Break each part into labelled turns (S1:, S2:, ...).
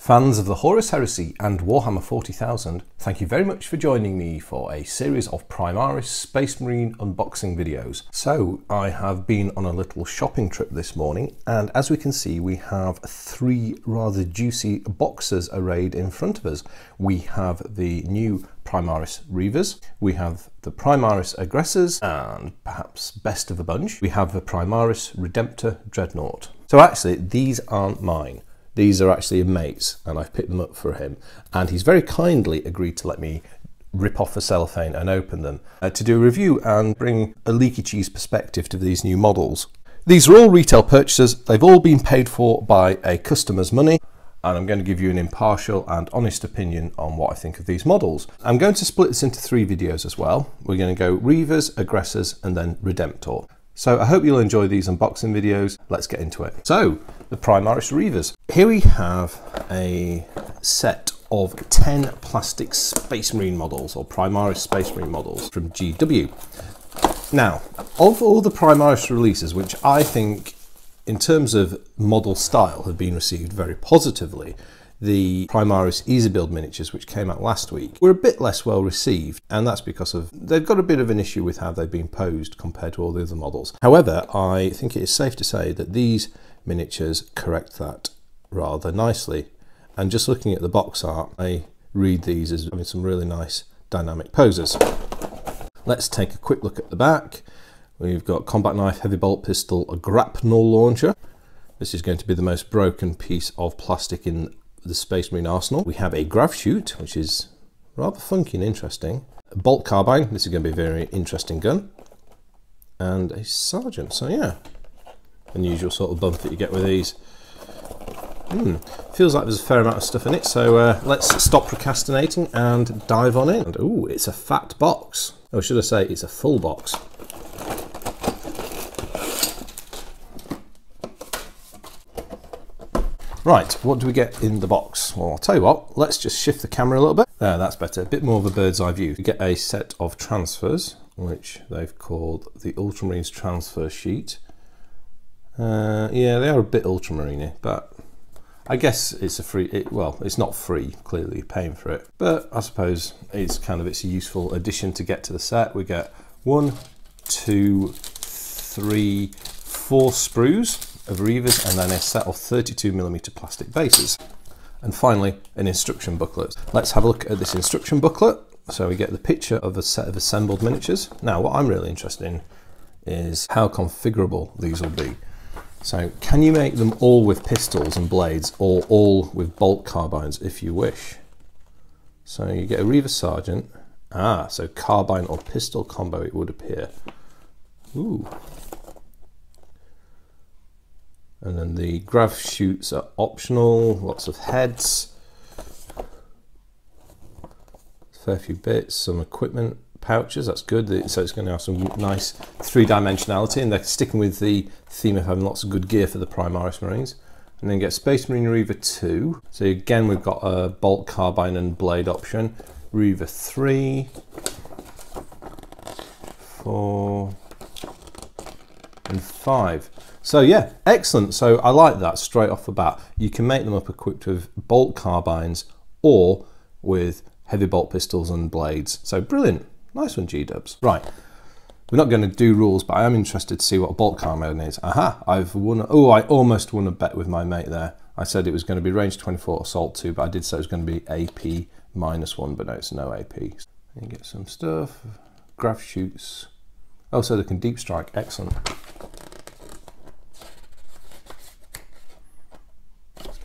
S1: Fans of the Horus Heresy and Warhammer 40,000, thank you very much for joining me for a series of Primaris Space Marine unboxing videos. So I have been on a little shopping trip this morning, and as we can see we have three rather juicy boxes arrayed in front of us. We have the new Primaris Reivers, we have the Primaris Aggressors, and perhaps best of the bunch, we have the Primaris Redemptor Dreadnought. So actually these aren't mine. These are actually a mate's, and I've picked them up for him, and he's very kindly agreed to let me rip off the cellophane and open them to do a review and bring a Leakycheese perspective to these new models. These are all retail purchases, they've all been paid for by a customer's money, and I'm going to give you an impartial and honest opinion on what I think of these models. I'm going to split this into three videos as well. We're going to go Reivers, Aggressors, and then Redemptor. So I hope you'll enjoy these unboxing videos. Let's get into it. So, the Primaris Reivers. Here we have a set of 10 plastic Space Marine models, or Primaris Space Marine models from GW. Now, of all the Primaris releases, which I think in terms of model style have been received very positively, the Primaris Easy Build miniatures, which came out last week, were a bit less well received, and that's because of they've got a bit of an issue with how they've been posed compared to all the other models. However, I think it is safe to say that these miniatures correct that rather nicely, and just looking at the box art, I read these as having some really nice dynamic poses. Let's take a quick look at the back. We've got combat knife, heavy bolt pistol, a grapnel launcher. This is going to be the most broken piece of plastic in the Space Marine arsenal. We have a grav chute, which is rather funky and interesting. A bolt carbine, this is going to be a very interesting gun. And a sergeant, so yeah, unusual sort of bump that you get with these. Feels like there's a fair amount of stuff in it, so let's stop procrastinating and dive on in. And ooh, it's a fat box. Or should I say it's a full box. Right, what do we get in the box? Well, I'll tell you what, let's just shift the camera a little bit. There, that's better, a bit more of a bird's eye view. We get a set of transfers, which they've called the Ultramarines transfer sheet. Yeah, they are a bit ultramarine-y, but I guess it's a free, well, it's not free, clearly you're paying for it. But I suppose it's a useful addition to get to the set. We get 1, 2, 3, 4 sprues of Reivers, and then a set of 32mm plastic bases. And finally, an instruction booklet. Let's have a look at this instruction booklet. So we get the picture of a set of assembled miniatures. Now, what I'm really interested in is how configurable these will be. So, can you make them all with pistols and blades, or all with bolt carbines if you wish? So you get a Reiver Sergeant. So carbine or pistol combo it would appear. Ooh. And then the grav chutes are optional, lots of heads, fair few bits, some equipment pouches, that's good. So it's going to have some nice three-dimensionality, and they're sticking with the theme of having lots of good gear for the Primaris Marines. And then get Space Marine Reiver 2. So again, we've got a bolt carbine and blade option. Reiver 3, 4, and 5. So yeah, excellent. So I like that straight off the bat. You can make them up equipped with bolt carbines or with heavy bolt pistols and blades. So brilliant. Nice one, G-dubs. Right, we're not going to do rules, but I am interested to see what a bolt carbine is. Aha, I've won. Oh, I almost won a bet with my mate there. I said it was going to be range 24, assault 2, but I did say it was going to be AP -1, but no, it's no AP. You get some stuff, grav chutes. Oh, so they can deep strike. Excellent.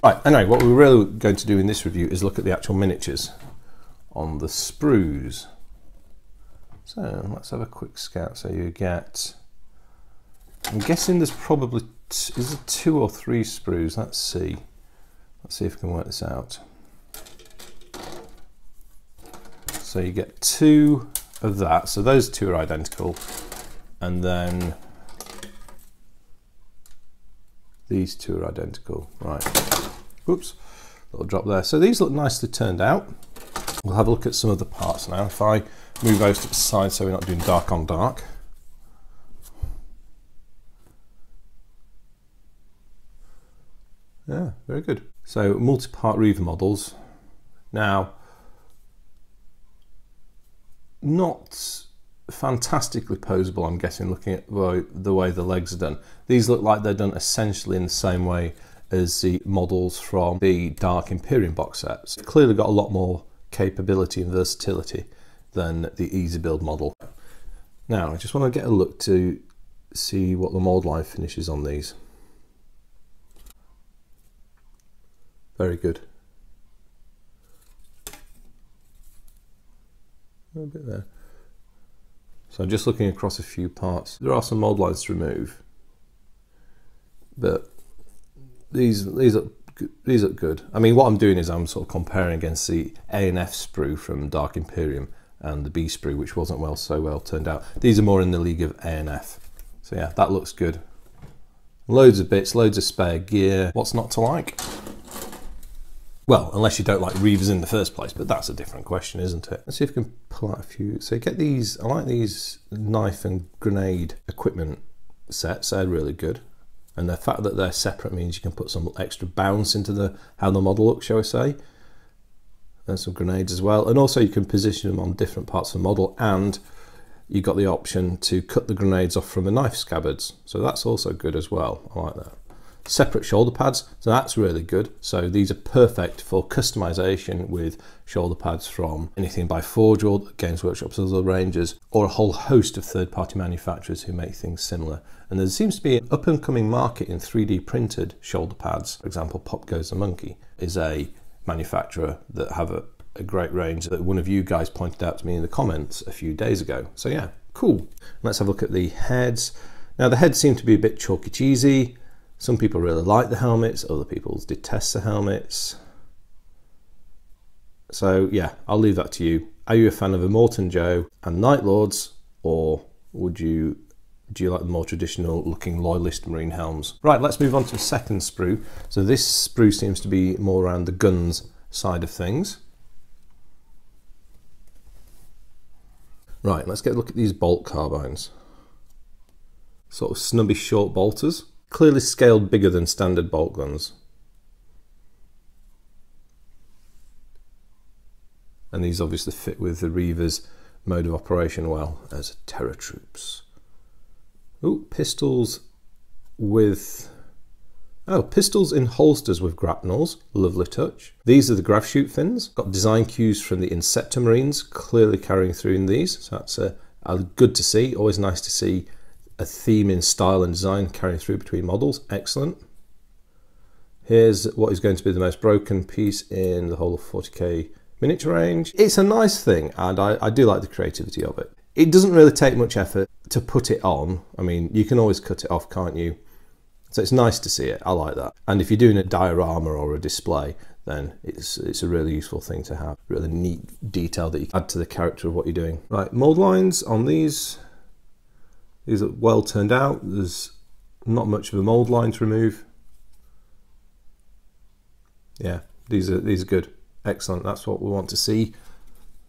S1: Right, anyway, what we're really going to do in this review is look at the actual miniatures on the sprues. So let's have a quick scout. So you get, I'm guessing there's probably, is it 2 or 3 sprues? Let's see. Let's see if we can work this out. So you get 2 of that. So those 2 are identical. And then these 2 are identical. Right. Oops, little drop there. So these look nicely turned out. We'll have a look at some of the parts now. If I move those to the side so we're not doing dark on dark. Yeah, very good. So multi-part Reiver models. Now, not fantastically posable, I'm guessing, looking at the way the legs are done. These look like they're done essentially in the same way as the models from the Dark Imperium box sets. They've clearly got a lot more capability and versatility than the Easy Build model. Now, I just want to get a look to see what the mould line finish is on these. Very good. A bit there. So I'm just looking across a few parts. There are some mould lines to remove, but these look good. I mean, what I'm doing is I'm sort of comparing against the A and F sprue from Dark Imperium and the B sprue, which wasn't so well turned out. These are more in the league of A and F. So yeah, that looks good. Loads of bits, loads of spare gear. What's not to like? Well, unless you don't like Reivers in the first place, but that's a different question, isn't it? Let's see if we can pull out a few. So you get these, I like these knife and grenade equipment sets, they're really good. And the fact that they're separate means you can put some extra bounce into how the model looks, shall we say. And some grenades as well. And also you can position them on different parts of the model, and you've got the option to cut the grenades off from the knife scabbards. So that's also good as well, I like that. Separate shoulder pads, so that's really good. So these are perfect for customization with shoulder pads from anything by Forge or Games Workshop's other ranges, or a whole host of third-party manufacturers who make things similar. And there seems to be an up-and-coming market in 3D printed shoulder pads. For example, Pop Goes the Monkey is a manufacturer that have a great range that one of you guys pointed out to me in the comments a few days ago. So yeah, cool. Let's have a look at the heads. Now the heads seem to be a bit chalky cheesy. Some people really like the helmets, other people detest the helmets. So yeah, I'll leave that to you. Are you a fan of Immortan Joe and Night Lords, or do you like the more traditional looking Loyalist Marine helms? Right, let's move on to the second sprue. So this sprue seems to be more around the guns side of things. Right, let's get a look at these bolt carbines. Sort of snubby short bolters. Clearly scaled bigger than standard bolt guns. And these obviously fit with the Reiver's mode of operation well as Terror Troops. Oh, pistols with... Oh, pistols in holsters with grapnels. Lovely touch. These are the grav shoot fins. Got design cues from the Inceptor Marines clearly carrying through in these. So that's good to see. Always nice to see a theme in style and design carrying through between models. Excellent. Here's what is going to be the most broken piece in the whole of 40K miniature range. It's a nice thing, and I do like the creativity of it. It doesn't really take much effort to put it on. I mean, you can always cut it off, can't you? So it's nice to see it. I like that. And if you're doing a diorama or a display, then it's a really useful thing to have. Really neat detail that you can add to the character of what you're doing. Right, mould lines on these. These are well turned out. There's not much of a mould line to remove. Yeah, these are good. Excellent. That's what we want to see.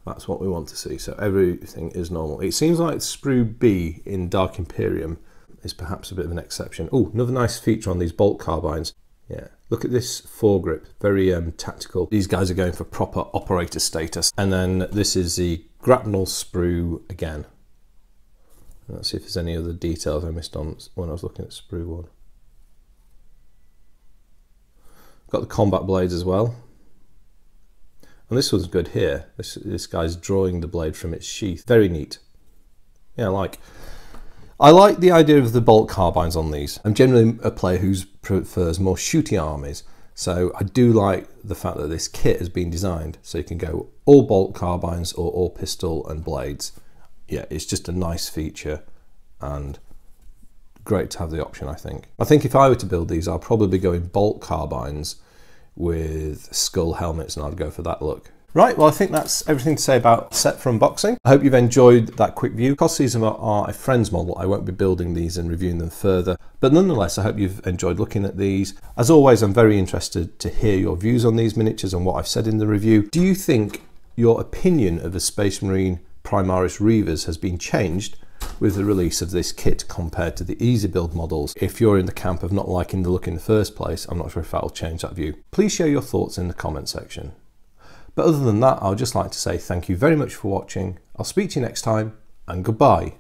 S1: That's what we want to see. So everything is normal. It seems like Sprue B in Dark Imperium is perhaps a bit of an exception. Oh, another nice feature on these bolt carbines. Yeah, look at this foregrip. Very tactical. These guys are going for proper operator status. And then this is the Grapnel Sprue again. Let's see if there's any other details I missed on when I was looking at Sprue 1. Got the combat blades as well. And this one's good here. This guy's drawing the blade from its sheath. Very neat. Yeah, I like the idea of the bolt carbines on these. I'm generally a player who prefers more shooty armies. So I do like the fact that this kit has been designed so you can go all bolt carbines or all pistol and blades. Yeah, it's just a nice feature and great to have the option, I think. I think if I were to build these, I'll probably go in bolt carbines with skull helmets, and I'd go for that look. Right, well, I think that's everything to say about set for unboxing. I hope you've enjoyed that quick view. Because these are a friend's model, I won't be building these and reviewing them further. But nonetheless, I hope you've enjoyed looking at these. As always, I'm very interested to hear your views on these miniatures and what I've said in the review. Do you think your opinion of the Space Marine Primaris Reivers has been changed with the release of this kit compared to the easy build models. If you're in the camp of not liking the look in the first place, I'm not sure if that'll change that view. Please share your thoughts in the comment section. But other than that, I would just like to say thank you very much for watching. I'll speak to you next time, and goodbye.